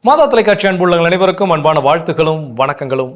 மாதா தொலைக்காட்சி அன்புள்ளங்கள் அனைவருக்கும் அன்பான வாழ்த்துக்களும் வணக்கங்களும்.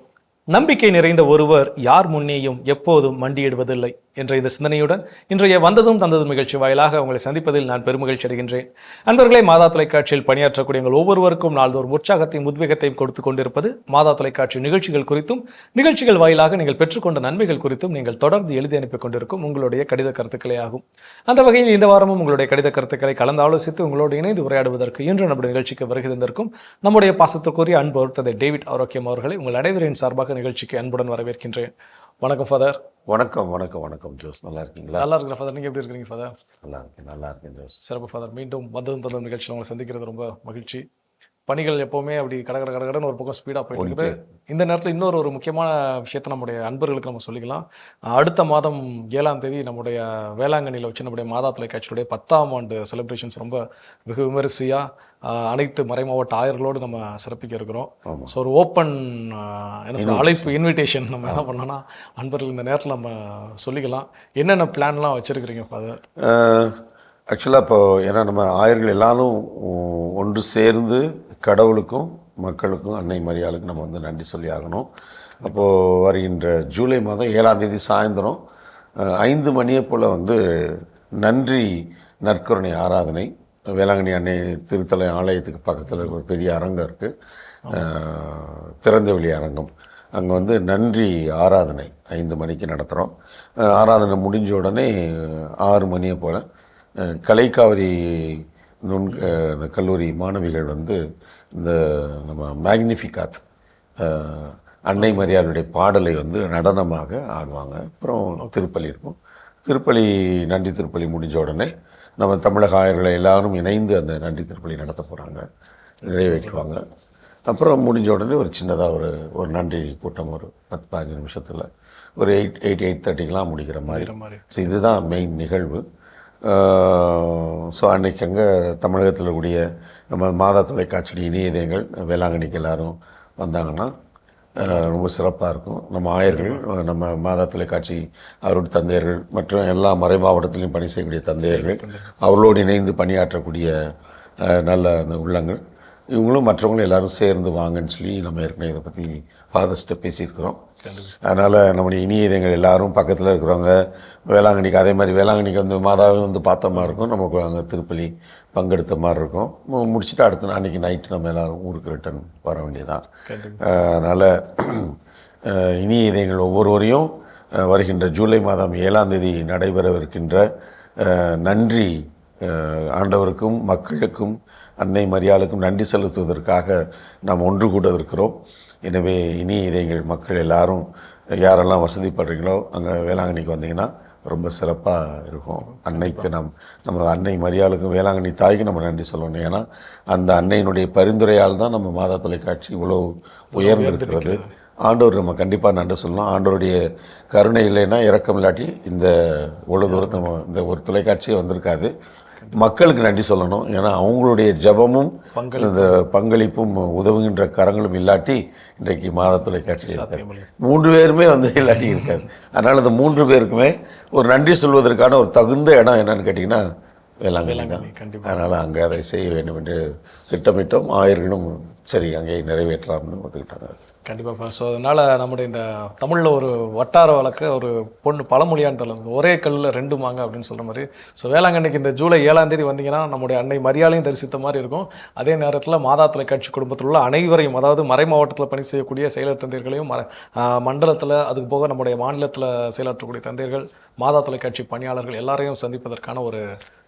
நம்பிக்கை நிறைந்த ஒருவர் யார் முன்னேயும் எப்போதும் மண்டியிடுவதில்லை என்ற இந்த சிந்தனையுடன் இன்றைய வந்ததும் தந்ததும் நிகழ்ச்சி வாயிலாக உங்களை சந்திப்பதில் நான் பெருமகிழ்ச்சி அடைகின்றேன். அன்பர்களே, மாதா தொலைக்காட்சியில் பணியாற்றக்கூடிய எங்கள் ஒவ்வொருவருக்கும் நாள்தோறும் உற்சாகத்தையும் உத்வேகத்தையும் கொடுத்து கொண்டிருப்பது மாதா தொலைக்காட்சி நிகழ்ச்சிகள் குறித்தும் நிகழ்ச்சிகள் வாயிலாக நீங்கள் பெற்றுக்கொண்ட நன்மைகள் குறித்தும் நீங்கள் தொடர்ந்து எழுதி அனுப்பி கொண்டிருக்கும் உங்களுடைய கடித கருத்துக்களே ஆகும். அந்த வகையில் இந்த வாரமும் உங்களுடைய கடித கருத்துக்களை கலந்து ஆலோசித்து உங்களோடு இணைந்து உரையாடுவதற்கு இன்று நம்முடைய நிகழ்ச்சிக்கு வருகை தந்திருக்கும் நம்முடைய பாசத்துக்குரிய அன்பு தந்தை டேவிட் ஆரோக்கியம் அவர்களை உங்கள் அனைவரின் சார்பாக நிகழ்ச்சிக்கு அன்புடன் வரவேற்கின்றேன். வணக்கம் ஃபாதர். வணக்கம் வணக்கம் வணக்கம் ஜோஸ். நல்லா இருக்கீங்களா? நல்லா இருக்கிற ஃபாதர். நீங்கள் எப்படி இருக்கீங்க ஃபாதர்? நல்லா இருக்கேன் ஜோஸ். சிறப்பு ஃபாதர். மீண்டும் வந்ததும் தந்ததும் நிகழ்ச்சியில் உங்களை சந்திக்கிறது ரொம்ப மகிழ்ச்சி. பணிகள் எப்போவுமே அப்படி கடகடன்னு ஒரு பக்கம் ஸ்பீடாக போயிட்டு இருக்குது. இந்த நேரத்தில் இன்னொரு முக்கியமான விஷயத்தை நம்முடைய அன்பர்களுக்கு நம்ம சொல்லிக்கலாம். அடுத்த மாதம் 7ஆம் தேதி நம்முடைய வேளாங்கண்ணியில் வச்சு நம்முடைய மாதா தொலைக்காட்சியுடைய 10ஆம் ஆண்டு செலிப்ரேஷன்ஸ் ரொம்ப வெகு விமரிசையாக அனைத்து மறைமாவட்ட ஆயர்களோடு நம்ம சிறப்பிக்க இருக்கிறோம். ஸோ ஒரு ஓப்பன் அழைப்பு இன்விடேஷன் நம்ம என்ன பண்ணோன்னா அன்பர்கள் இந்த நேரத்தில் நம்ம சொல்லிக்கலாம். என்னென்ன பிளான்லாம் வச்சுருக்கிறீங்க ஃபாதர்? ஆக்சுவலாக இப்போ ஏன்னா நம்ம ஆயர்கள் எல்லாரும் ஒன்று சேர்ந்து கடவுளுக்கும் மக்களுக்கும் அன்னை மரியாளுக்கும் நம்ம வந்து நன்றி சொல்லி ஆகணும். அப்போது வருகின்ற ஜூலை மாதம் 7ஆம் தேதி சாயந்தரம் 5 மணியை போல் வந்து நன்றி நற்கருணை ஆராதனை வேளாங்கண்ணி அன்னை திருத்தலை ஆலயத்துக்கு பக்கத்தில் ஒரு பெரிய அரங்கம் இருக்குது, திறந்தவெளி அரங்கம். அங்கே வந்து நன்றி ஆராதனை 5 மணிக்கு நடத்துகிறோம். ஆராதனை முடிஞ்ச உடனே 6 மணியை போல் கலைக்காவிரி இந்த கல்லூரி மாணவிகள் வந்து இந்த நம்ம மேக்னிஃபிகாத் அன்னை மரியாளுடைய பாடலை வந்து நடனமாக ஆடுவாங்க. அப்புறம் திருப்பலி இருக்கும். திருப்பலி நன்றி திருப்பலி முடிஞ்ச உடனே நம்ம தமிழக ஆயர்களை எல்லாரும் இணைந்து அந்த நன்றி திருப்பலி நடத்த போகிறாங்க, நிறைவேற்றுவாங்க. அப்புறம் முடிஞ்ச உடனே ஒரு சின்னதாக ஒரு நன்றி கூட்டம் ஒரு 10-15 நிமிஷத்தில் ஒரு 8:30 முடிக்கிற மாதிரி. ஸோ இதுதான் மெயின் நிகழ்வு. ஸோ அன்றைக்கி அங்கே தமிழகத்தில் கூடிய நம்ம மாதா தொலைக்காட்சி இணையதயங்கள் வேளாங்கண்ணிக்கு எல்லோரும் வந்தாங்கன்னா ரொம்ப சிறப்பாக இருக்கும். நம்ம ஆயர்கள், நம்ம மாதா தொலைக்காட்சி அவருடைய தந்தையர்கள் மற்றும் எல்லா மறை மாவட்டத்திலையும் பணி செய்யக்கூடிய தந்தையர்கள், அவர்களோடு இணைந்து பணியாற்றக்கூடிய நல்ல அந்த உள்ளங்கள், இவங்களும் மற்றவங்களும் எல்லோரும் சேர்ந்து வாங்கன்னு சொல்லி நம்ம ஏற்கனவே இதை பற்றி ஃபாதர்ஸ்ட்டை பேசியிருக்கிறோம். அதனால் நம்முடைய இனியதங்கள் எல்லோரும் பக்கத்தில் இருக்கிறவங்க வேளாங்கண்ணிக்கு, அதே மாதிரி வேளாங்கண்ணிக்கு வந்து மாதாவை வந்து பார்த்த மாதிரி இருக்கும், நமக்கு அங்கே திருப்பலி பங்கெடுத்த மாதிரி இருக்கும். முடிச்சுட்டு அடுத்த அன்றைக்கி நைட்டு நம்ம எல்லோரும் ஊருக்கு ரிட்டர்ன் வர வேண்டியதான். அதனால் இனியதங்கள் ஒவ்வொருவரையும் வருகின்ற ஜூலை மாதம் 7ஆம் தேதி நடைபெறவிருக்கின்ற நன்றி ஆண்டவருக்கும் மக்களுக்கும் அன்னை மரியாளுக்கும் நன்றி செலுத்துவதற்காக நாம் ஒன்று கூட இருக்கிறோம். எனவே இனி இதைங்கள் மக்கள் எல்லாரும் யாரெல்லாம் வசதிப்படுறீங்களோ அங்கே வேளாங்கண்ணிக்கு வந்தீங்கன்னா ரொம்ப சிறப்பாக இருக்கும். அன்னைக்கு நம்ம அன்னை மரியாளுக்கும் வேளாங்கண்ணி தாய்க்கு நம்ம நன்றி சொல்லணும். ஏன்னா அந்த அன்னையினுடைய பரிந்துரையால் தான் நம்ம மாதா தொலைக்காட்சி இவ்வளோ உயர்ந்திருக்கிறது. ஆண்டவர் நம்ம கண்டிப்பாக நன்றி சொல்லணும். ஆண்டவருடைய கருணை இல்லைன்னா, இரக்கம் இல்லாட்டி இந்த இவ்வளோ தூரத்தை இந்த ஒரு தொலைக்காட்சியே வந்திருக்காது. மக்களுக்கு நன்றி சொல்லணும். ஏன்னா அவங்களுடைய ஜபமும் இந்த பங்களிப்பும் உதவுகின்ற கரங்களும் இல்லாட்டி இன்றைக்கு மாதா தொலைக்காட்சி 3 பேருமே வந்து இல்லாட்டி இருக்காது. அதனால் இந்த 3 பேருக்குமே ஒரு நன்றி சொல்வதற்கான ஒரு தகுந்த இடம் என்னன்னு கேட்டிங்கன்னா வேளாங்கண்ணி தான். அதனால் அங்கே அதை செய்ய வேண்டும் என்று திட்டமிட்டோம். ஆயர்களும் சரி அங்கே நிறைவேற்றலாம்னு ஒத்துக்கிட்டாங்க. கண்டிப்பாக. ஸோ அதனால் நம்முடைய இந்த தமிழில் ஒரு வட்டார வழக்கு ஒரு பழமொழியான்னு தெரியல, ஒரே கல்லில் 2 மாங்க அப்படின்னு சொல்கிற மாதிரி. ஸோ வேளாங்கண்ணிக்கு இந்த ஜூலை 7ஆம் தேதி வந்தீங்கன்னா நம்முடைய அன்னை மரியாளையும் தரிசித்த மாதிரி இருக்கும். அதே நேரத்தில் மாதா தொலைக்காட்சி குடும்பத்தில் உள்ள அனைவரையும், அதாவது மறை மாவட்டத்தில் பணி செய்யக்கூடிய செயலர் தந்தையர்களையும், மண்டலத்தில் அதுக்கு போக நம்முடைய மாநிலத்தில் செயலாற்றக்கூடிய தந்தையர்கள், மாதா தொலைக்காட்சி பணியாளர்கள் எல்லாரையும் சந்திப்பதற்கான ஒரு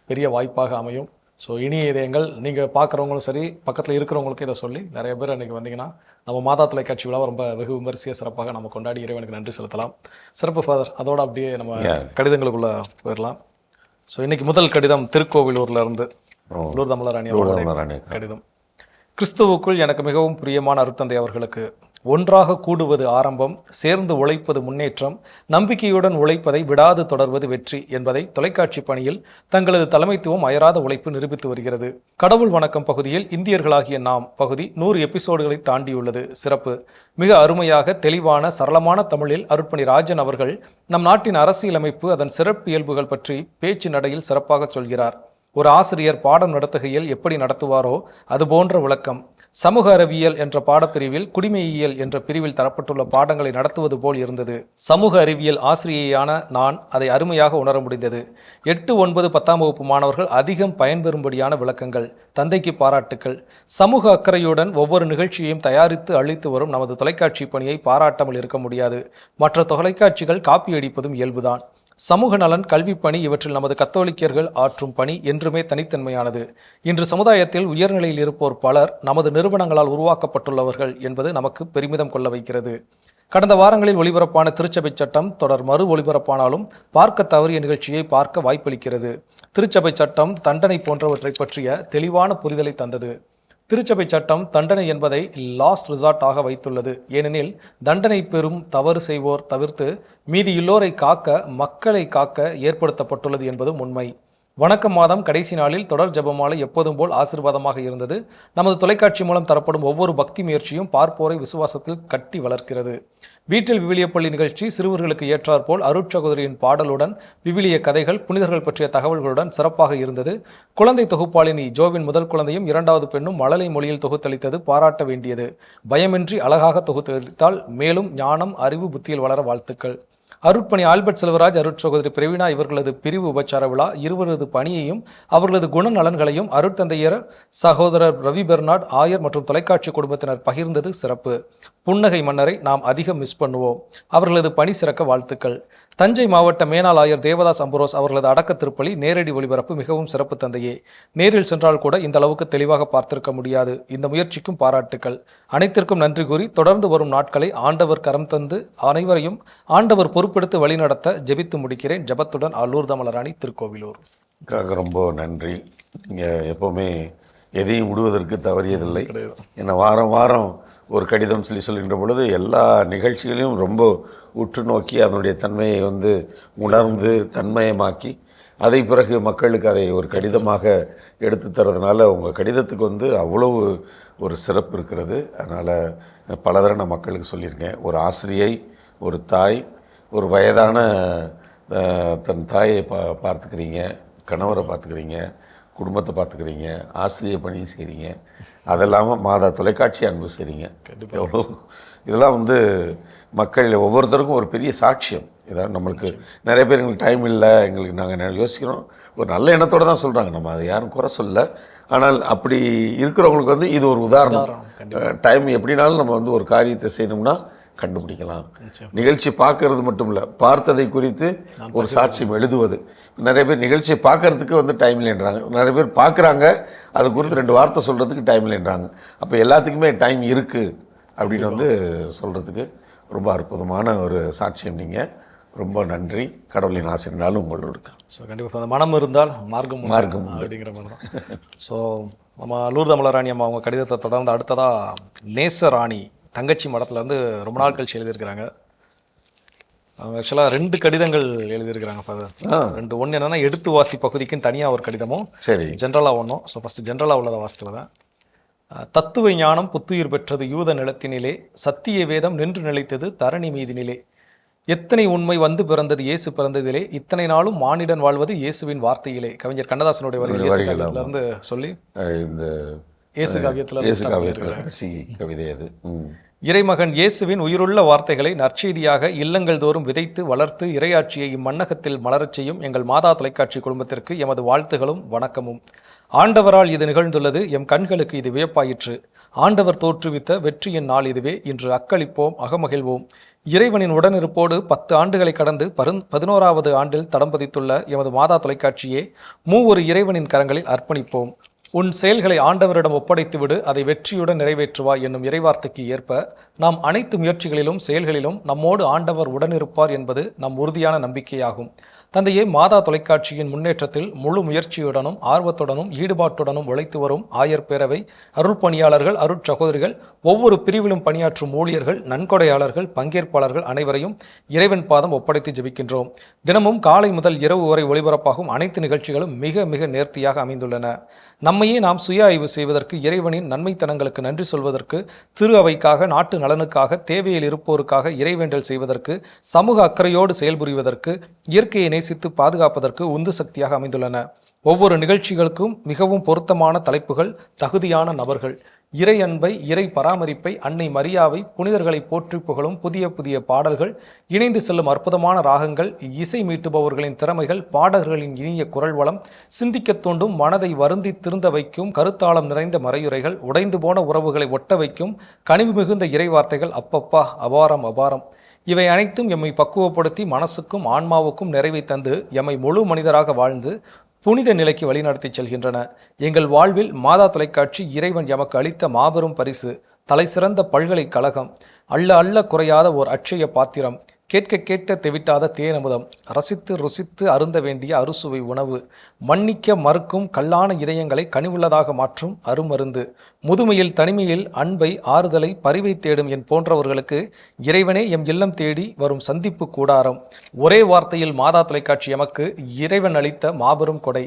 பெரிய வாய்ப்பாக அமையும். ஸோ இனிய இதயங்கள் நீங்கள் பார்க்குறவங்களும் சரி, பக்கத்தில் இருக்கிறவங்களுக்கும் இதை சொல்லி நிறைய பேர் அன்றைக்கி வந்தீங்கன்னா நம்ம மாதா தொலைக்காட்சி விழாவை ரொம்ப வெகு விமரிசையாக சிறப்பாக நம்ம கொண்டாடி இறைவனுக்கு நன்றி செலுத்தலாம். சிறப்பு ஃபாதர். அதோடு அப்படியே நம்ம கடிதங்களுக்குள்ளே போயிடலாம். ஸோ இன்றைக்கி முதல் கடிதம் திருக்கோவிலூரில் இருந்து லூர்து அமலராணி கடிதம். கிறிஸ்துவுக்குள் எனக்கு மிகவும் பிரியமான அருட்தந்தை அவர்களுக்கு, ஒன்றாக கூடுவது ஆரம்பம், சேர்ந்து உழைப்பது முன்னேற்றம், நம்பிக்கையுடன் உழைப்பதை விடாது தொடர்வது வெற்றி என்பதை தொலைக்காட்சி பணியில் தங்களது தலைமைத்துவம் அயராத உழைப்பு நிரூபித்து வருகிறது. கடவுள் வணக்கம் பகுதியில் இந்தியர்களாகிய நாம் பகுதி 100 எபிசோடுகளை தாண்டியுள்ளது. சிறப்பு. மிக அருமையாக தெளிவான சரளமான தமிழில் அருட்பணி ராஜன் அவர்கள் நம் நாட்டின் அரசியலமைப்பு, அதன் சிறப்பியல்புகள் பற்றி பேச்சு நடையில் சிறப்பாக சொல்கிறார். ஒரு ஆசிரியர் பாடம் நடத்துகையில் எப்படி நடத்துவாரோ அது போன்ற விளக்கம். சமூக அறிவியல் என்ற பாடப்பிரிவில் குடிமையியல் என்ற பிரிவில் தரப்பட்டுள்ள பாடங்களை நடத்துவது போல் இருந்தது. சமூக அறிவியல் ஆசிரியையான நான் அதை அருமையாக உணர முடிந்தது. 8, 9, 10ஆம் வகுப்பு மாணவர்கள் அதிகம் பயன்பெறும்படியான விளக்கங்கள், தந்தைக்கு பாராட்டுக்கள். சமூக அக்கறையுடன் ஒவ்வொரு நிகழ்ச்சியையும் தயாரித்து அளித்து வரும் நமது தொலைக்காட்சி பணியை பாராட்டாமல் இருக்க முடியாது. மற்ற தொலைக்காட்சிகள் காப்பியடிப்பதும் இயல்புதான். சமூக நலன், கல்வி பணி இவற்றில் நமது கத்தோலிக்கர்கள் ஆற்றும் பணி என்றுமே தனித்தன்மையானது. இன்று சமுதாயத்தில் உயர்நிலையில் இருப்போர் பலர் நமது நிறுவனங்களால் உருவாக்கப்பட்டுள்ளவர்கள் என்பது நமக்கு பெருமிதம் கொள்ள வைக்கிறது. கடந்த வாரங்களில் ஒளிபரப்பான திருச்சபை சட்டம் தொடர் மறு ஒளிபரப்பானாலும் பார்க்க தவறிய நிகழ்ச்சியை பார்க்க வாய்ப்பளிக்கிறது. திருச்சபை சட்டம் தண்டனை போன்றவற்றை பற்றிய தெளிவான புரிதலை தந்தது. திருச்சபை சட்டம் தண்டனை என்பதை லாஸ்ட் ரிசார்ட் ஆக வைத்துள்ளது. ஏனெனில் தண்டனை பெறும் தவறு செய்வோர் தவிர்த்து மீதி இல்லோரை காக்க, மக்களை காக்க ஏற்படுத்தப்பட்டுள்ளது என்பதும் உண்மை. வணக்கம் மாதம் கடைசி நாளில் தொடர் ஜெபமாலை எப்போதும் போல் ஆசீர்வாதமாக இருந்தது. நமது தொலைக்காட்சி மூலம் தரப்படும் ஒவ்வொரு பக்தி முயற்சியும் பார்ப்போரை விசுவாசத்தில் கட்டி வளர்க்கிறது. வீட்டில் விவிலிய பள்ளி நிகழ்ச்சி சிறுவர்களுக்கு ஏற்றாற்போல் அருட்சகோதரியின் பாடலுடன் விவிலிய கதைகள், புனிதர்கள் பற்றிய தகவல்களுடன் சிறப்பாக இருந்தது. குழந்தை தொகுப்பாளினி ஜோவின் முதல் குழந்தையும் 2வது பெண்ணும் மழலை மொழியில் தொகுத்தளித்தது பாராட்ட வேண்டியது. பயமின்றி அழகாக தொகுத்தளித்தால் மேலும் ஞானம், அறிவு, புத்தியில் வளர வாழ்த்துக்கள். அருட்பணி ஆல்பர்ட் செல்வராஜ், அருட்சகோதரி பிரவீனா இவர்களது பிரிவு உபச்சார விழா இருவரது பணியையும் அவர்களது குணநலன்களையும் அருட்தந்தையர் சகோதரர் ரவி பெர்னாட் ஆயர் மற்றும் தொலைக்காட்சி குடும்பத்தினர் பகிர்ந்தது சிறப்பு. புன்னகை மன்னரை நாம் அதிகம் மிஸ் பண்ணுவோம். அவர்களது பணி சிறக்க வாழ்த்துக்கள். தஞ்சை மாவட்ட மேனாள் ஆயர் தேவதாஸ் அம்புரோஸ் அவர்களது அடக்க திருப்பலி நேரடி ஒளிபரப்பு மிகவும் சிறப்பு தந்தையே. நேரில் சென்றால் கூட இந்த அளவுக்கு தெளிவாக பார்த்திருக்க முடியாது. இந்த முயற்சிக்கும் பாராட்டுக்கள். அனைத்திற்கும் நன்றி கூறி தொடர்ந்து வரும் நாட்களை ஆண்டவர் கரம் தந்து அனைவரையும் ஆண்டவர் பொறுப்பெடுத்து வழிநடத்த ஜெபித்து முடிக்கிறேன். ஜபத்துடன் லூர்தா மலராணி, திருக்கோவிலூர். ரொம்ப நன்றி. நீங்கள் எப்போவுமே எதையும் விடுவதற்கு தவறியதில்லை. ஏன்னா வாரம் வாரம் ஒரு கடிதம் சொல்கின்ற பொழுது எல்லா நிகழ்ச்சிகளையும் ரொம்ப உற்று நோக்கி அதனுடைய தன்மையை உணர்ந்து தன்மயமாக்கி அதை பிறகு மக்களுக்கு அதை ஒரு கடிதமாக எடுத்து தரதுனால உங்கள் கடிதத்துக்கு அவ்வளவு ஒரு சிறப்பு இருக்கிறது. அதனால் பல தடவை நான் மக்களுக்கு சொல்லியிருக்கேன். ஒரு ஆசிரியை, ஒரு தாய், ஒரு வயதான தன் தாயை பார்த்துக்கிறீங்க, கணவரை பார்த்துக்கிறீங்க, குடும்பத்தை பார்த்துக்கிறீங்க, ஆசிரியர் பணியும் செய்கிறீங்க, அதெல்லாமல் மாதா தொலைக்காட்சி அன்பு செய்கிறீங்க. எவ்வளோ இதெல்லாம் மக்கள் ஒவ்வொருத்தருக்கும் ஒரு பெரிய சாட்சியம். இதான் நம்மளுக்கு நிறைய பேர் எங்களுக்கு டைம் இல்லை, எங்களுக்கு நாங்கள் யோசிக்கிறோம், ஒரு நல்ல எண்ணத்தோடு தான் சொல்கிறாங்க, நம்ம அதை யாரும் குறை சொல்ல. ஆனால் அப்படி இருக்கிறவங்களுக்கு இது ஒரு உதாரணம். டைம் எப்படினாலும் நம்ம ஒரு காரியத்தை செய்யணும்னா கண்டுபிடிக்கலாம். நிகழ்ச்சி பார்க்கறது மட்டும் இல்லை, பார்த்ததை குறித்து ஒரு சாட்சியம் எழுதுவது. நிறைய பேர் நிகழ்ச்சியை பார்க்கறதுக்கு டைம் இல்லைன்றாங்க, நிறைய பேர் பார்க்குறாங்க, அது குறித்து 2 வார்த்தை சொல்கிறதுக்கு டைம் இல்லைன்றாங்க. அப்போ எல்லாத்துக்குமே டைம் இருக்குது அப்படின்னு சொல்கிறதுக்கு ரொம்ப அற்புதமான ஒரு சாட்சியம். நீங்கள் ரொம்ப நன்றி. கடவுளின் ஆசிரியனாலும் உங்களோட இருக்கு. ஸோ கண்டிப்பாக அந்த மனம் இருந்தால் மார்க்கம் அப்படிங்கிற மாதிரி தான். ஸோ நம்ம லூர்தா மலராணி அம்மா அவங்க கடிதத்தை தொடர்ந்து அடுத்ததாக நேசராணி தங்கச்சி மடத்துலேருந்து ரொம்ப நாள் கழிச்சு எழுதியிருக்கிறாங்க. அவங்க ஆக்சுவலாக 2 கடிதங்கள் எழுதியிருக்கிறாங்க ஃபாதர். 2 ஒன்று என்னென்னா எடுத்து வாசி பகுதிக்குன்னு தனியாக ஒரு கடிதமும், சரி, ஜென்ரலாக ஒன்றும். ஸோ ஃபஸ்ட்டு ஜென்ரலாக உள்ளதை வாசித்துள்ளதான். தத்துவ ஞானம் புத்துயிர் பெற்றது யூத நிலத்தினிலே, சத்திய வேதம் நின்று நிலைத்தது தரணி மீதினிலே, எத்தனை உண்மை பிறந்தது இயேசு பிறந்ததிலே, இத்தனை நாளும் மானிடன் வாழ்வது இயேசுவின் வார்த்தையிலே. கவிஞர் கண்ணதாசனுடைய வரிகளிலிருந்து சொல்லி இந்த இயேசு காவியத்தில் கவிதை அது. இறைமகன் இயேசுவின் உயிருள்ள வார்த்தைகளை நற்செய்தியாக இல்லங்கள் தோறும் விதைத்து வளர்த்து இறையாட்சியை இம்மண்ணகத்தில் மலரச் செய்யும் எங்கள் மாதா தொலைக்காட்சி குடும்பத்திற்கு எமது வாழ்த்துகளும் வணக்கமும். ஆண்டவரால் இது நிகழ்ந்துள்ளது, எம் கண்களுக்கு இது வியப்பாயிற்று. ஆண்டவர் தோற்றுவித்த வெற்றியின் நாள் இதுவே. இன்று அக்களிப்போம், அகமகிழ்வோம். இறைவனின் உடனிருப்போடு 10 ஆண்டுகளை கடந்து 11வது ஆண்டில் தடம் பதித்துள்ள எமது மாதா தொலைக்காட்சியே, மூவொரு இறைவனின் கரங்களில் அர்ப்பணிப்போம். உன் செயல்களை ஆண்டவரிடம் ஒப்படைத்துவிடு, அதை வெற்றியுடன் நிறைவேற்றுவாய் என்னும் இறைவார்த்தைக்கு ஏற்ப நாம் அனைத்து முயற்சிகளிலும் செயல்களிலும் நம்மோடு ஆண்டவர் உடனிருப்பார் என்பது நம் உறுதியான நம்பிக்கையாகும். தந்தையே, மாதா தொலைக்காட்சியின் முன்னேற்றத்தில் முழு முயற்சியுடனும் ஆர்வத்துடனும் ஈடுபாட்டுடனும் உழைத்து வரும் ஆயர் பேரவை, அருள் பணியாளர்கள், அருட்சகோதரிகள், ஒவ்வொரு பிரிவிலும் பணியாற்றும் ஊழியர்கள், நன்கொடையாளர்கள், பங்கேற்பாளர்கள் அனைவரையும் இறைவன் பாதம் ஒப்படைத்து ஜெபிக்கின்றோம். தினமும் காலை முதல் இரவு வரை ஒளிபரப்பாகும் அனைத்து நிகழ்ச்சிகளும் மிக மிக நேர்த்தியாக அமைந்துள்ளன. நம்மையே நாம் சுய ஆய்வு செய்வதற்கு, இறைவனின் நன்மைத்தனங்களுக்கு நன்றி சொல்வதற்கு, திரு அவைக்காக, நாட்டு நலனுக்காக, தேவையில் இருப்போருக்காக இறைவேண்டல் செய்வதற்கு, சமூக அக்கறையோடு செயல்புரிவதற்கு, இயற்கையை நேசித்து பாதுகாப்பதற்கு உந்து சக்தியாக அமைந்துள்ளன. ஒவ்வொரு நிகழ்ச்சிகளுக்கும் மிகவும் பொருத்தமான தலைப்புகள், தகுதியான நபர்கள், இறை அன்பை, இறை பராமரிப்பை, அன்னை மரியாவை, புனிதர்களை போற்றி புகழும் புதிய புதிய பாடல்கள், இணைந்து செல்லும் அற்புதமான ராகங்கள், இசை மீட்டுபவர்களின் திறமைகள், பாடகர்களின் இனிய குரல் வளம், சிந்திக்கத் தூண்டும், மனதை வருந்தி திருந்த வைக்கும் கருத்தாளம் நிறைந்த மறையுரைகள், உடைந்து போன உறவுகளை ஒட்ட வைக்கும் கனிவு மிகுந்த இறை வார்த்தைகள், அப்பப்பா அபாரம் அபாரம். இவை அனைத்தும் எம்மை பக்குவப்படுத்தி மனசுக்கும் ஆன்மாவுக்கும் நிறைவை தந்து எம்மை முழு மனிதராக வாழ்ந்து புனித நிலைக்கு வழிநடத்தி செல்கின்றன. எங்கள் வாழ்வில் மாதா தொலைக்காட்சி இறைவன் எமக்கு அளித்த மாபெரும் பரிசு, தலைசிறந்த பல்கலைக்கழகம், அள்ள அள்ள குறையாத ஓர் அட்சய பாத்திரம், கேட்க கேட்க தெவிட்டாத தேனமுதம், ரசித்து ருசித்து அருந்த வேண்டிய அறுசுவை உணவு, மன்னிக்க மறுக்கும் கல்லான இதயங்களை கனிவுள்ளதாக மாற்றும் அருமருந்து, முதுமையில் தனிமையில் அன்பை, ஆறுதலை, பரிவை தேடும் என் போன்றவர்களுக்கு இறைவனே எம் இல்லம் தேடி வரும் சந்திப்பு கூடாரம். ஒரே வார்த்தையில் மாதா தொலைக்காட்சி எமக்கு இறைவன் அளித்த மாபெரும் கொடை.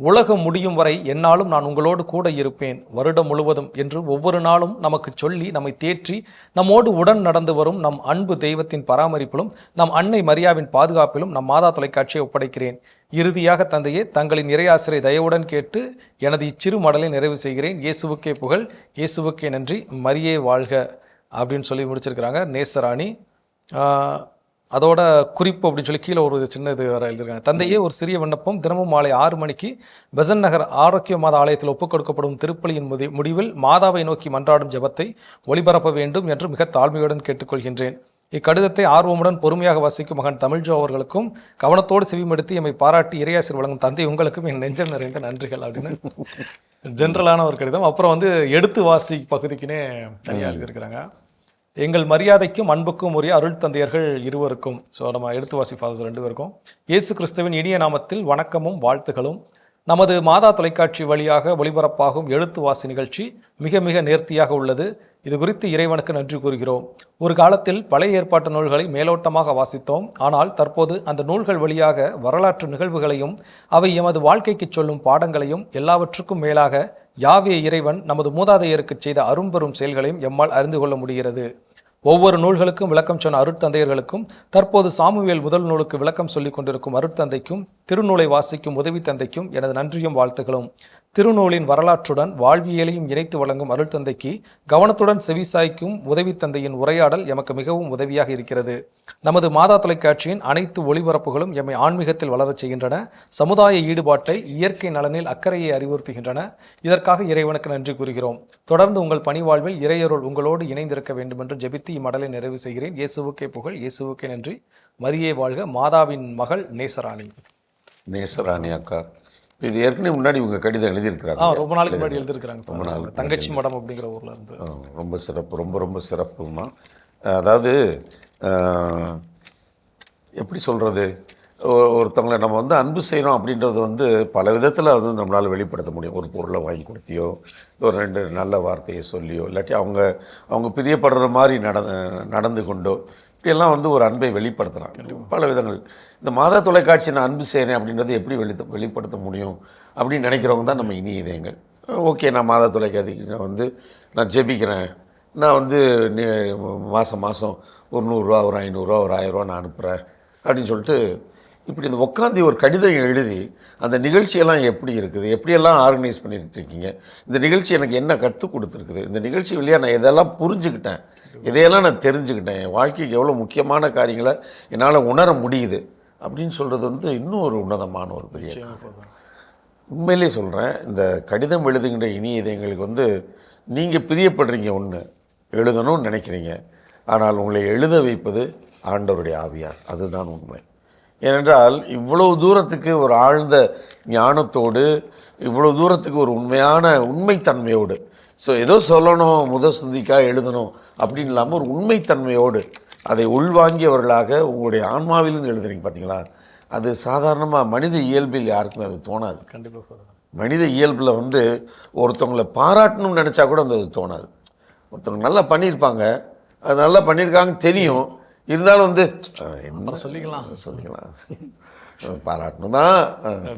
உலகம் முடியும் வரை என்னாலும் நான் உங்களோடு கூட இருப்பேன், வருடம் முழுவதும் என்று ஒவ்வொரு நாளும் நமக்கு சொல்லி நம்மை தேற்றி நம்மோடு உடன் நடந்து வரும் நம் அன்பு தெய்வத்தின் பராமரிப்பிலும் நம் அன்னை மரியாவின் பாதுகாப்பிலும் நம் மாதா தொலைக்காட்சியை ஒப்படைக்கிறேன். இறுதியாக தந்தையே, தங்களின் இறையாசிரை தயவுடன் கேட்டு எனது இச்சிறு மடலை நிறைவு செய்கிறேன். இயேசுவுக்கே புகழ், இயேசுவுக்கே நன்றி, மரியே வாழ்க அப்படின்னு சொல்லி முடிச்சிருக்கிறாங்க நேசராணி. அதோட குறிப்பு அப்படின்னு சொல்லி கீழே ஒரு சின்ன இது வர எழுதியிருக்காங்க. தந்தையே, ஒரு சிறிய விண்ணப்பம். தினமும் மாலை 6 மணிக்கு பெசன்ட் நகர் ஆரோக்கிய மாதா ஆலயத்தில் ஒப்புக் கொடுக்கப்படும் திருப்பலியின் முடிவில் மாதாவை நோக்கி மன்றாடும் ஜெபத்தை ஒளிபரப்ப வேண்டும் என்று மிக தாழ்மையுடன் கேட்டுக்கொள்கின்றேன். இக்கடிதத்தை ஆர்வமுடன் பொறுமையாக வாசிக்கும் மகன் தமிழ்ஜோ அவர்களுக்கும் கவனத்தோடு செவிமடுத்து எம்மை பாராட்டி இறையாசிர் வழங்கும் தந்தை உங்களுக்கும் என் நெஞ்சம் நிறைந்த நன்றிகள் அப்படின்னு ஜென்ரலான ஒரு கடிதம். அப்புறம் எடுத்து வாசி பகுதிக்குன்னே தனியாக எழுதியிருக்கிறாங்க. எங்கள் மரியாதைக்கும் அன்புக்கும் உரிய அருள் தந்தையர்கள் இருவருக்கும், ஸோ நம்ம எடுத்து வாசி ஃபாதர்ஸ் 2 பேருக்கும் இயேசு கிறிஸ்துவின் இனிய நாமத்தில் வணக்கமும் வாழ்த்துகளும். நமது மாதா தொலைக்காட்சி வழியாக ஒளிபரப்பாகும் எழுத்து வாசி நிகழ்ச்சி மிக மிக நேர்த்தியாக உள்ளது. இது குறித்து இறைவனுக்கு நன்றி கூறுகிறோம். ஒரு காலத்தில் பழைய ஏற்பாட்டு நூல்களை மேலோட்டமாக வாசித்தோம். ஆனால் தற்போது அந்த நூல்கள் வழியாக வரலாற்று நிகழ்வுகளையும் அவை எமது வாழ்க்கைக்கு சொல்லும் பாடங்களையும் எல்லாவற்றுக்கும் மேலாக யாவே இறைவன் நமது மூதாதையருக்கு செய்த அரும்பெரும் செயல்களையும் எம்மால் அறிந்து கொள்ள முடிகிறது. ஒவ்வொரு நூல்களுக்கும் விளக்கம் சொன்ன அருட்தந்தையர்களுக்கும், தற்போது சாமுவேல் முதல் நூலுக்கு விளக்கம் சொல்லிக் கொண்டிருக்கும் அருட்தந்தைக்கும், திருநூலை வாசிக்கும் உதவி தந்தைக்கும் எனது நன்றியும் வாழ்த்துகளும். திருநூலின் வரலாற்றுடன் வாழ்வியலையும் இணைத்து வழங்கும் அருட்தந்தைக்கு கவனத்துடன் செவிசாய்க்கும் உதவி தந்தையின் உரையாடல் எமக்கு மிகவும் உதவியாக இருக்கிறது. நமது மாதா தொலைக்காட்சியின் அனைத்து ஒளிபரப்புகளும் எம்மை ஆன்மீகத்தில் வளரச் செய்கின்றன, சமுதாய ஈடுபாட்டை, இயற்கை நலனில் அக்கறையை அறிவுறுத்துகின்றன. இதற்காக இறைவனுக்கு நன்றி கூறுகிறோம். தொடர்ந்து உங்கள் பணிவாழ்வில் இறையருள் உங்களோடு இணைந்திருக்க வேண்டும் என்று ஜெபித்து இம்மடலை நிறைவு செய்கிறேன். இயேசுவுக்கே புகழ், இயேசுவுக்கே நன்றி, மரியே வாழ்க. மாதாவின் மகள் நேசராணி. நேசராணி அக்கா, இது ஏற்கனவே முன்னாடி உங்க கடிதம் எழுதியிருக்கிறாங்க. ரொம்ப நாளைக்கு முன்னாடி எழுதியிருக்கிறாங்க. ரொம்ப நாள் தங்கச்சி மடம் அப்படிங்கிற ஊர்ல இருந்து. ரொம்ப சிறப்பு, ரொம்ப ரொம்ப சிறப்புமா. அதாவது எப்படி சொல்றது, ஒருத்தவங்களை நம்ம அன்பு செய்யணும் அப்படின்றது பல விதத்தில் நம்மளால் வெளிப்படுத்த முடியும். ஒரு பொருளை வாங்கி கொடுத்தியோ, ஒரு 2 நல்ல வார்த்தையை சொல்லியோ, இல்லாட்டி அவங்க பிரியப்படுற மாதிரி நடந்து கொண்டோ, இப்படியெல்லாம் ஒரு அன்பை வெளிப்படுத்தலாம் பல விதங்கள். இந்த மாதா தொலைக்காட்சி நான் அன்பு செய்கிறேன் அப்படின்றது எப்படி வெளிப்படுத்த முடியும் அப்படின்னு நினைக்கிறவங்க தான் நம்ம இனிய இதயங்கள். ஓகே, நான் மாதா தொலைக்காட்சிக்கு நான் ஜெபிக்கிறேன், நான் மாதம் ஒரு 100 ரூபா, ஒரு 500 ரூபா, ஒரு 1000 ரூபா நான் அனுப்புகிறேன் அப்படின்னு சொல்லிட்டு இப்படி உட்காந்து ஒரு கடிதம் எழுதி அந்த நிகழ்ச்சியெல்லாம் எப்படி இருக்குது, எப்படியெல்லாம் ஆர்கனைஸ் பண்ணிட்டு இருக்கீங்க, இந்த நிகழ்ச்சி எனக்கு என்ன கற்றுக் கொடுத்துருக்குது, இந்த நிகழ்ச்சி வழியாக நான் எதெல்லாம் புரிஞ்சுக்கிட்டேன், இதையெல்லாம் நான் தெரிஞ்சுக்கிட்டேன், என் வாழ்க்கைக்கு எவ்வளோ முக்கியமான காரியங்களை என்னால் உணர முடியுது அப்படின்னு சொல்கிறது இன்னும் ஒரு உன்னதமான ஒரு பெரிய. உண்மையிலே சொல்கிறேன், இந்த கடிதம் எழுதுகின்ற இனிய இதயங்களுக்கு நீங்கள் பிரியப்படுறீங்க, ஒன்று எழுதணும்னு நினைக்கிறீங்க, ஆனால் உங்களை எழுத வைப்பது ஆண்டவருடைய ஆவியார். அதுதான் உண்மை. ஏனென்றால் இவ்வளவு தூரத்துக்கு ஒரு ஆழ்ந்த ஞானத்தோடு, இவ்வளவு தூரத்துக்கு ஒரு உண்மைத்தன்மையோடு, ஸோ ஏதோ சொல்லணும், சுந்திக்காக எழுதணும் அப்படின்னு இல்லாமல் ஒரு உண்மைத்தன்மையோடு அதை உள்வாங்கியவர்களாக உங்களுடைய ஆன்மாவிலிருந்து எழுதுறீங்க பார்த்தீங்களா. அது சாதாரணமாக மனித இயல்பில் யாருக்குமே அது தோணாது. கண்டிப்பாக மனித இயல்பில் ஒருத்தவங்களை பாராட்டணும்னு நினச்சா கூட அது தோணாது. ஒருத்தவங்க நல்லா பண்ணியிருப்பாங்க, அது நல்லா பண்ணியிருக்காங்கன்னு தெரியும், இருந்தாலும் என்ன சொல்லிக்கலாம் பாராட்டணும் தான்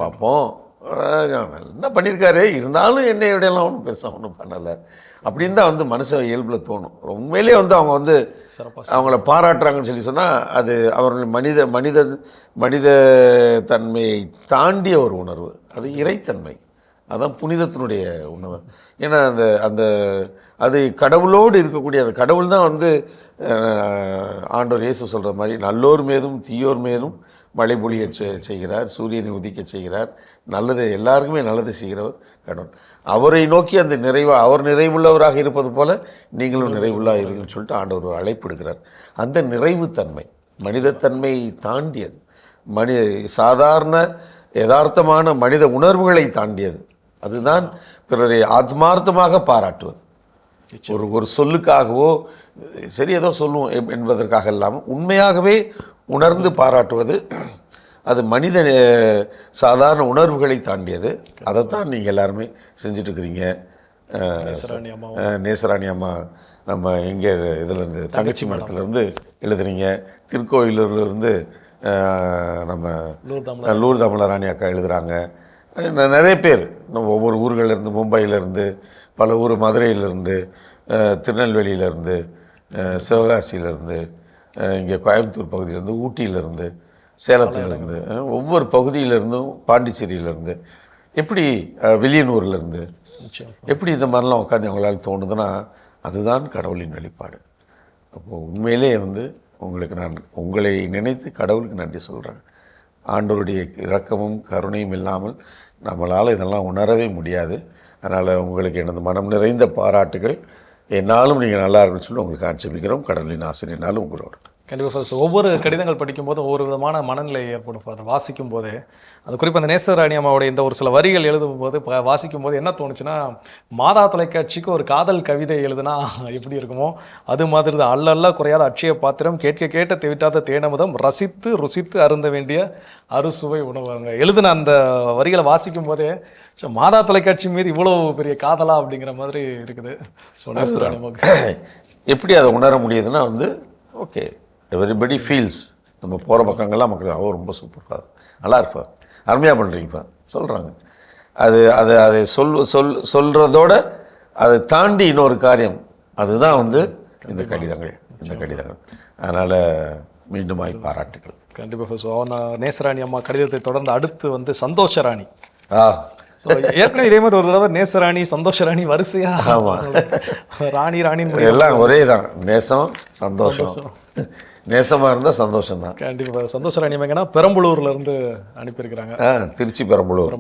பார்ப்போம் என்ன பண்ணியிருக்காரு, இருந்தாலும் என்னையோடையெல்லாம் ஒன்றும் பெருசாக ஒன்றும் பண்ணலை அப்படின்னு தான் வந்து மனசு இயல்பில் தோணும். உண்மையிலே வந்து அவங்க வந்து அவங்கள பாராட்டுறாங்கன்னு சொல்லி சொன்னால் அது அவர்கள் மனித தன்மையை தாண்டிய ஒரு உணர்வு, அது இறைத்தன்மை, அதான் புனிதத்தினுடைய உணர்வு. ஏன்னா அது கடவுளோடு இருக்கக்கூடிய அந்த கடவுள் தான் வந்து ஆண்டவர் இயேசு சொல்கிற மாதிரி நல்லோர் மீதும் தீயோர் மீதும் மழை பொழிய செய்கிறார், சூரியனை உதிக்க செய்கிறார், நல்லது எல்லாருக்குமே நல்லது செய்கிறவர் கடவுள். அவரை நோக்கி அந்த அவர் நிறைவுள்ளவராக இருப்பது போல நீங்களும் நிறைவுள்ளாக இருக்குன்னு சொல்லிட்டு ஆண்டவர் ஒரு அழைப்பு எடுக்கிறார். அந்த நிறைவுத்தன்மை மனிதத்தன்மை தாண்டியது, சாதாரண யதார்த்தமான மனித உணர்வுகளை தாண்டியது. அதுதான் பிறரை ஆத்மார்த்தமாக பாராட்டுவது. ஒரு சொல்லுக்காகவோ சரி ஏதோ சொல்லுவோம் என்பதற்காக இல்லாமல் உண்மையாகவே உணர்ந்து பாராட்டுவது, அது மனித சாதாரண உணர்வுகளை தாண்டியது. அதைத்தான் நீங்கள் எல்லாருமே செஞ்சிட்ருக்கிறீங்க. நேசராணி அம்மா நம்ம எங்கே இதுலேருந்து தங்கச்சி மடத்துலேருந்து எழுதுறீங்க, திருக்கோயிலூர்லேருந்து நம்ம லூர் தமிழராணி அக்கா எழுதுகிறாங்க. நிறைய பேர் நம்ம ஒவ்வொரு ஊர்களிலேருந்து, மும்பையிலேருந்து, பல ஊர், மதுரையிலேருந்து, திருநெல்வேலியிலேருந்து, சிவகாசியிலேருந்து, இங்கே கோயம்புத்தூர் பகுதியிலேருந்து, ஊட்டியிலேருந்து, சேலத்திலேருந்து, ஒவ்வொரு பகுதியிலேருந்தும், பாண்டிச்சேரியிலேருந்து, எப்படி வில்லியனூர்லேருந்து, எப்படி இந்த மாதிரிலாம் உட்காந்து அவங்களால் தோணுதுன்னா அதுதான் கடவுளின் வெளிப்பாடு. அப்போது உண்மையிலே வந்து நான் உங்களை நினைத்து கடவுளுக்கு நன்றி சொல்கிறேன். ஆண்டவருடைய இரக்கமும் கருணையும் இல்லாமல் நம்மளால் இதெல்லாம் உணரவே முடியாது. அதனால் உங்களுக்கு எனது மனம் நிறைந்த பாராட்டுகள். என்னாலும் நீங்கள் நல்லா இருக்குன்னு சொல்லி உங்களுக்கு ஆட்சேபிக்கிறோம். கடவுளின் ஆசிரியனாலும் உங்களோட. கண்டிப்பாக ஃபாதர். ஒவ்வொரு கடிதங்கள் படிக்கும்போது ஒவ்வொரு விதமான மனநிலை ஏற்படும் ஃபாதர். வாசிக்கும் போதே அது குறிப்பாக அந்த நேசராணி அம்மாவுடைய இந்த ஒரு சில வரிகள் எழுதும்போது வாசிக்கும் போது என்ன தோணுச்சுன்னா, மாதா தொலைக்காட்சிக்கு ஒரு காதல் கவிதை எழுதுனா எப்படி இருக்குமோ அது மாதிரி தான். அல்ல குறையாத அட்சய பாத்திரம், கேட்க கேட்ட தெவிட்டாத தேனமுதம், ரசித்து ருசித்து அருந்த வேண்டிய அறுசுவை உணவுங்க. எழுதுன அந்த வரிகளை வாசிக்கும் போதே மாதா தொலைக்காட்சி மீது இவ்வளோ பெரிய காதலா அப்படிங்கிற மாதிரி இருக்குது. எப்படி அதை உணர முடியுதுன்னா வந்து ஓகே, எவரிபடி ஃபீல்ஸ். நம்ம போகிற பக்கங்கள்லாம் மக்கள் ரொம்ப சூப்பர் ஃபாதர், நல்லா இருப்பார், அருமையாக பண்ணுறீங்க ஃபாதர் சொல்கிறாங்க. அதை சொல்கிறதோட அதை தாண்டி இன்னொரு காரியம், அதுதான் வந்து இந்த கடிதங்கள். அதனால் மீண்டும் பாராட்டுகள். கண்டிப்பாக. ஸோ நேசராணி அம்மா கடிதத்தை தொடர்ந்து அடுத்து வந்து சந்தோஷராணி. ஏற்கனவே இதே மாதிரி ஒரு தடவை நேசராணி சந்தோஷராணி வரிசையா. ஆமாம், ராணி எல்லாம் ஒரே தான். நேசம் சந்தோஷம், நேசமாக இருந்தால் சந்தோஷம் தான். கண்டிப்பாக. சந்தோஷராணி எங்கன்னா பெரம்பலூர்ல இருந்து அனுப்பியிருக்கிறாங்க. திருச்சி பெரம்பலூர்.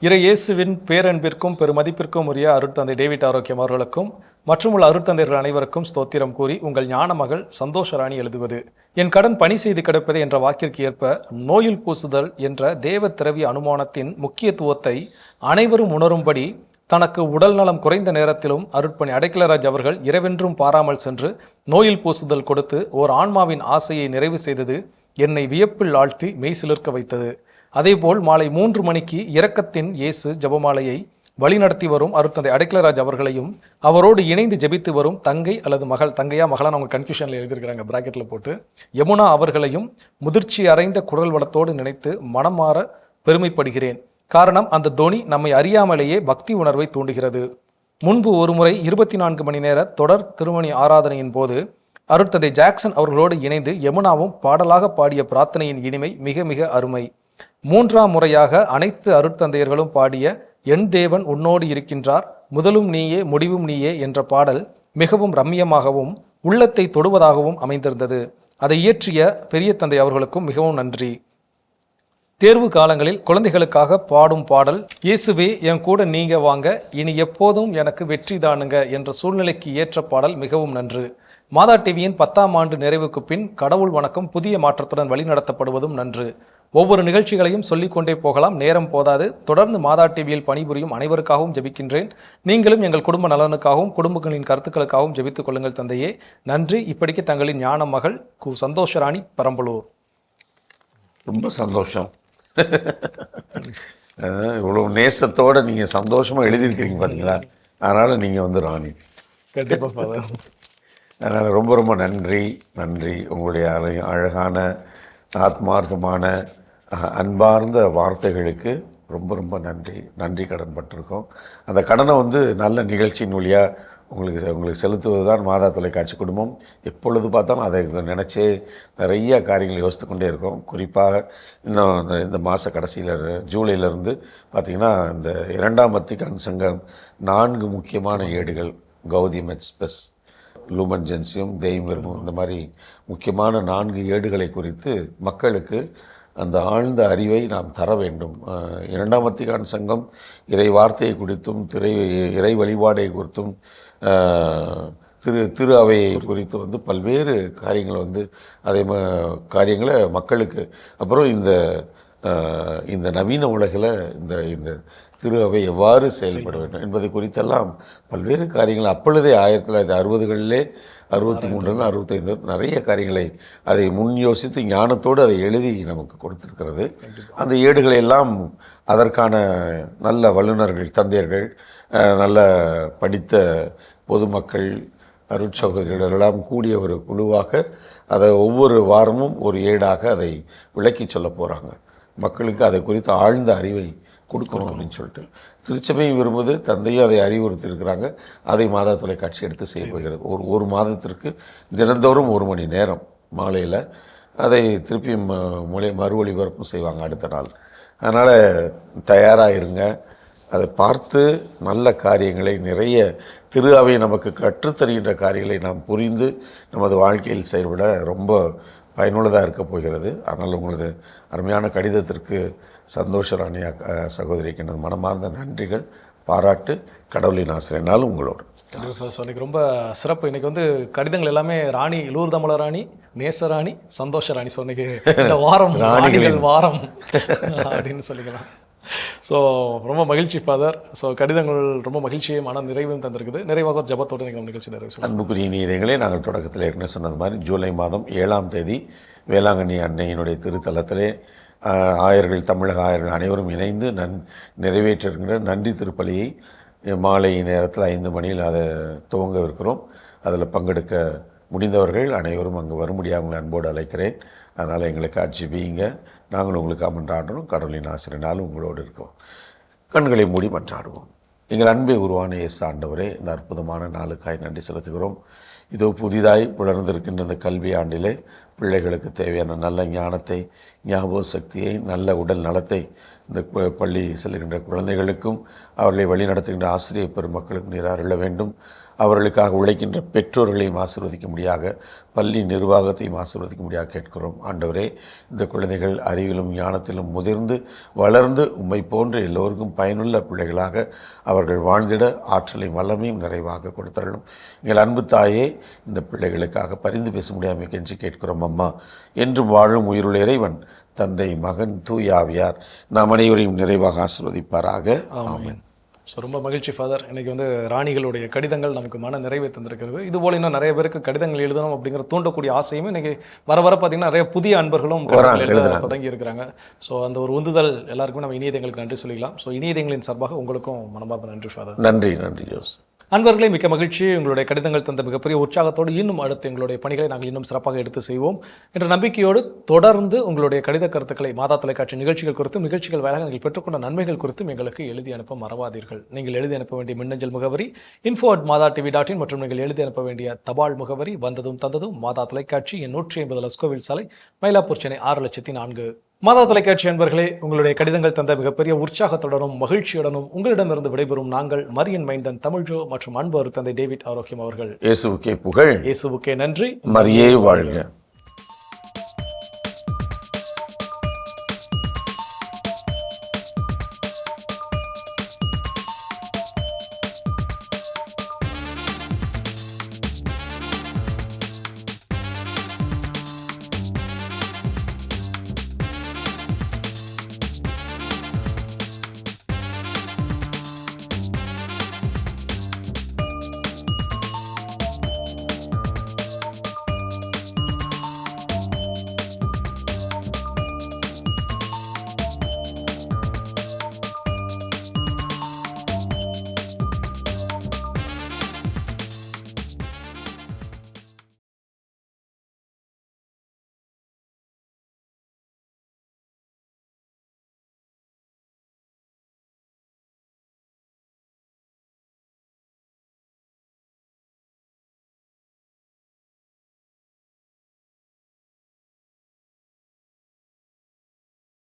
இறை இயேசுவின் பேரன்பிற்கும் பெருமதிப்பிற்கும் உரிய அருட்தந்தை டேவிட் ஆரோக்கியம் அவர்களுக்கும் மற்றும் உள்ள அருட்தந்தையர்கள் அனைவருக்கும் ஸ்தோத்திரம் கூறி உங்கள் ஞான மகள் சந்தோஷராணி எழுதுவது. என் கடன் பணி செய்து கிடப்பது என்ற வாக்கிற்கு ஏற்ப நோயில் பூசுதல் என்ற தேவ திரவிய அனுமானத்தின் முக்கியத்துவத்தை அனைவரும் உணரும்படி தனக்கு உடல் நலம் குறைந்த நேரத்திலும் அருட்பணி அடைக்கலராஜ் அவர்கள் இரவென்றும் பாராமல் சென்று நோயில் பூசுதல் கொடுத்து ஓர் ஆன்மாவின் ஆசையை நிறைவு செய்தது என்னை வியப்பில் ஆழ்த்தி மெய் சிலிர்க்க வைத்தது. அதேபோல் மாலை 3 மணிக்கு இரக்கத்தின் இயேசு ஜபமாலையை வழிநடத்தி வரும் அருட்தந்தை அடைக்கலராஜ் அவர்களையும் அவரோடு இணைந்து ஜெபித்து வரும் தங்கை அல்லது மகள், தங்கையா மகளான்னு அவங்க கன்ஃபியூஷனில் எழுதியிருக்கிறாங்க பிராக்கெட்டில் போட்டு, யமுனா அவர்களையும் முதிர்ச்சி அறைந்த குரல் வளத்தோடு நினைத்து மனம் மாற பெருமைப்படுகிறேன். காரணம், அந்த தொனி நம்மை அறியாமலேயே பக்தி உணர்வை தூண்டுகிறது. முன்பு ஒருமுறை 24 மணி நேர தொடர் திருமணி ஆராதனையின் போது அருட்தந்தை ஜாக்சன் அவர்களோடு இணைந்து யமுனாவும் பாடலாக பாடிய பிரார்த்தனையின் இனிமை மிக மிக அருமை. 3ஆம் முறையாக அனைத்து அருட்தந்தையர்களும் பாடிய என் தேவன் உன்னோடு இருக்கின்றார், முதலும் நீயே முடிவும் நீயே என்ற பாடல் மிகவும் ரம்மியமாகவும் உள்ளத்தை தொடுவதாகவும் அமைந்திருந்தது. அதை இயற்றிய பெரிய தந்தை அவர்களுக்கும் மிகவும் நன்றி. தேர்வு காலங்களில் குழந்தைகளுக்காக பாடும் பாடல் இயேசுவே என் கூட நீங்க வாங்க, இனி எப்போதும் எனக்கு வெற்றி தானுங்க என்ற சூழ்நிலைக்கு ஏற்ற பாடல் மிகவும் நன்று. மாதா டிவியின் 10ஆம் ஆண்டு நிறைவுக்கு பின் கடவுள் வணக்கம் புதிய மாற்றத்துடன் வழிநடத்தப்படுவதும் நன்று. ஒவ்வொரு நிகழ்ச்சிகளையும் சொல்லிக்கொண்டே போகலாம், நேரம் போதாது. தொடர்ந்து மாதா டிவியில் பணிபுரியும் அனைவருக்காகவும் ஜெபிக்கின்றேன். நீங்களும் எங்கள் குடும்ப நலனுக்காகவும் குடும்பங்களின் கருத்துக்களுக்காகவும் ஜெபித்துக் கொள்ளுங்கள் தந்தையே. நன்றி. இப்படிக்கு தங்களின் ஞான மகள் சந்தோஷராணி, பெரம்பலூர். ரொம்ப சந்தோஷம். இவ்வளோ நேசத்தோடு நீங்கள் சந்தோஷமாக எழுதியிருக்கிறீங்க பார்த்தீங்களா, அதனால் நீங்கள் வந்து ராணி. கண்டிப்பாக. அதனால் ரொம்ப ரொம்ப நன்றி. உங்களுடைய அழகான ஆத்மார்த்தமான அன்பார்ந்த வார்த்தைகளுக்கு ரொம்ப ரொம்ப நன்றி கடன் பட்டிருக்கோம். அந்த கடனை வந்து நல்ல நிகழ்ச்சியின் வழியாக உங்களுக்கு செலுத்துவது தான் மாதா தொலைக்காட்சி குடும்பம். எப்பொழுது பார்த்தாலும் அதை நினச்சே நிறைய காரியங்களை யோசித்து கொண்டே இருக்கோம். குறிப்பாக இன்னும் இந்த மாத கடைசியில் ஜூலையிலேருந்து பார்த்திங்கன்னா இந்த 2ஆம் வத்திக்கான் சங்கம் 4 முக்கியமான ஏடுகள், கௌதியம் எக்ஸ்பிரஸ், லூமன் ஜென்சியம், தெய்வீகமும், இந்த மாதிரி முக்கியமான 4 ஏடுகளை குறித்து மக்களுக்கு அந்த ஆழ்ந்த அறிவை நாம் தர வேண்டும். 2ஆம் வத்திக்கான் சங்கம் இறை வார்த்தையை குறித்தும் இறை வழிபாடை குறித்தும் திரு அவையை குறித்து வந்து பல்வேறு காரியங்களை வந்து காரியங்களை மக்களுக்கு, அப்புறம் இந்த நவீன உலகில் இந்த திரு அவை எவ்வாறு செயல்பட வேண்டும் என்பதை குறித்தெல்லாம் பல்வேறு காரியங்கள் அப்பொழுதே 1960களிலே 63 65 நிறைய காரியங்களை அதை முன் யோசித்து ஞானத்தோடு அதை எழுதி நமக்கு கொடுத்திருக்கிறது. அந்த ஏடுகளை எல்லாம் அதற்கான நல்ல வல்லுநர்கள், தந்தையர்கள், நல்ல படித்த பொதுமக்கள், அருட்சகோதரிகள் எல்லாம் கூடிய ஒரு குழுவாக அதை ஒவ்வொரு வாரமும் ஒரு ஏடாக அதை விளக்கி சொல்ல போகிறாங்க. மக்களுக்கு அதை குறித்து ஆழ்ந்த அறிவை கொடுக்கணும் அப்படின்னு சொல்லிட்டு திருச்சபையும் விரும்புவது, தந்தையும் அதை அறிவுறுத்தி இருக்கிறாங்க. அதை மாதா தொலைக்காட்சி எடுத்து செய்ய போகிறது. ஒரு மாதத்திற்கு தினந்தோறும் 1 மணி நேரம் மாலையில் அதை திருப்பியும் மறு ஒளிபரப்பும் செய்வாங்க அடுத்த நாள். அதனால் தயாராக இருங்க. அதை பார்த்து நல்ல காரியங்களை, நிறைய திரு அவை நமக்கு கற்றுத்தருகின்ற காரியங்களை நாம் புரிந்து நமது வாழ்க்கையில் செயல்பட ரொம்ப பயனுள்ளதாக இருக்க போகிறது. அதனால் உங்களது அருமையான கடிதத்திற்கு சந்தோஷ ராணி சகோதரிக்கு எனது மனமார்ந்த நன்றிகள், பாராட்டு. கடவுளின் ஆசிரியனாலும் உங்களோடு. ஸோ இன்றைக்கி ரொம்ப சிறப்பு. இன்றைக்கி வந்து கடிதங்கள் எல்லாமே ராணி, லூர்தமல ராணி, நேசராணி, சந்தோஷ ராணி. ஸோ இன்றைக்கி இந்த வாரம் ராணிகள் வாரம் அப்படின்னு சொல்லிக்கலாம். ஸோ ரொம்ப மகிழ்ச்சி ஃபாதர். ஸோ கடிதங்கள் ரொம்ப மகிழ்ச்சியை மன நிறைவும் தந்திருக்குது. நிறைவாக ஒரு ஜபத்தோடு நீங்கள் நிகழ்ச்சி நிறைவு. அன்புக்குரிய நீதிகளே, நாங்கள் தொடக்கத்தில் ஏற்கனவே சொன்னது மாதிரி ஜூலை மாதம் 7ஆம் தேதி வேளாங்கண்ணி அன்னையினுடைய திருத்தலத்திலே ஆயர்கள், தமிழக ஆயர்கள் அனைவரும் இணைந்து நிறைவேற்றிருக்கின்ற நன்றி திருப்பலியை மாலை நேரத்தில் 5 மணியில் அதை துவங்கவிருக்கிறோம். அதில் பங்கெடுக்க முடிந்தவர்கள் அனைவரும் அங்கு வரும்படியாக உங்களை அன்போடு அழைக்கிறேன். அதனால் எங்களுக்கு ஜெபியுங்க. நாங்கள் உங்களுக்கு மன்றாடுறோம். கடவுளின் ஆசிரியனாலும் உங்களோடு இருக்கோம். கண்களை மூடி மன்றாடுவோம். எங்கள் அன்பை உருவான இயேசு ஆண்டவரே, இந்த அற்புதமான நாளுக்காய் நன்றி செலுத்துகிறோம். இதோ புதிதாய் புலர்ந்திருக்கின்ற இந்த கல்வி ஆண்டிலே பிள்ளைகளுக்கு தேவையான நல்ல ஞானத்தை, ஞாபக சக்தியை, நல்ல உடல் நலத்தை இந்த பள்ளி செல்கின்ற குழந்தைகளுக்கும் அவர்களை வழிநடத்துகின்ற ஆசிரியர் பெருமக்களுக்கும் நீர் அருள வேண்டும். அவர்களுக்காக உழைக்கின்ற பெற்றோர்களையும் ஆசீர்வதிக்க முடியாக, பள்ளி நிர்வாகத்தையும் ஆசீர்வதிக்க முடியாக கேட்கிறோம். ஆண்டவரே, இந்த குழந்தைகள் அறிவிலும் ஞானத்திலும் முதிர்ந்து வளர்ந்து உம்மை போன்று எல்லோருக்கும் பயனுள்ள பிள்ளைகளாக அவர்கள் வாழ்ந்திட ஆற்றலையும் வல்லமையும் நிறைவாக கொடுத்தரலும். எங்கள் அன்பு தாயே, இந்த பிள்ளைகளுக்காக பரிந்து பேச முடியாமல் கெஞ்சி கேட்கிறோம். அம்மா, என்றும் வாழும் உயிருள்ள இறைவன், தந்தை, மகன், தூய ஆவியார் நாம் அனைவரையும் நிறைவாக ஆசீர்வதிப்பாராக. ஆமென். ஸோ ரொம்ப மகிழ்ச்சி ஃபாதர். இன்றைக்கி வந்து ராணிகளுடைய கடிதங்கள் நமக்கு மன நிறைவை தந்திருக்கிறது. இதுபோல் இன்னும் நிறைய பேருக்கு கடிதங்கள் எழுதணும் அப்படிங்கிற தூண்டக்கூடிய ஆசையும் இன்றைக்கி வர பார்த்தீங்கன்னா நிறைய புதிய அன்பர்களும் எழுத தொடங்கி இருக்கிறாங்க. ஸோ அந்த ஒரு உந்துதல் எல்லாருக்குமே நம்ம இனியதங்களுக்கு நன்றி சொல்லிக்கலாம். ஸோ இனியதங்களின் சார்பாக உங்களுக்கும் மனமார்ந்த நன்றி ஃபாதர். நன்றி ஜோஸ். அன்பர்களே, மிக்க மகிழ்ச்சி. உங்களுடைய கடிதங்கள் தந்த மிகப்பெரிய உற்சாகத்தோடு இன்னும் அடுத்து எங்களுடைய பணிகளை நாங்கள் இன்னும் சிறப்பாக எடுத்து செய்வோம் என்ற நம்பிக்கையோடு தொடர்ந்து உங்களுடைய கடித கருத்துக்களை மாதா தொலைக்காட்சி நிகழ்ச்சிகள் குறித்தும், நிகழ்ச்சிகள் வேலையாக நீங்கள் பெற்றுக்கொண்ட நன்மைகள் குறித்தும் எங்களுக்கு எழுதி அனுப்ப மறவாதீர்கள். நீங்கள் எழுதி அனுப்ப வேண்டிய மின்னஞ்சல் முகவரி info@madatv.in மற்றும் நீங்கள் எழுதி அனுப்ப வேண்டிய தபால் முகவரி வந்ததும் தந்ததும் மாதா தொலைக்காட்சி, எண் 150 லஸ்கோவில் சாலை, மயிலாப்பூர், சென்னை 6,04,000. மாதா தொலைக்காட்சி அன்பர்களே, உங்களுடைய கடிதங்கள் தந்த மிகப்பெரிய உற்சாகத்துடனும் மகிழ்ச்சியுடனும் உங்களிடமிருந்து விடைபெறும் நாங்கள் மரியன் மைந்தன் தமிழ்ஜோ மற்றும் அன்பு தந்தை டேவிட் ஆரோக்கியம் அவர்கள். இயேசுவுக்கே புகழ், இயேசுவுக்கே நன்றி, மரியே வாழ்க.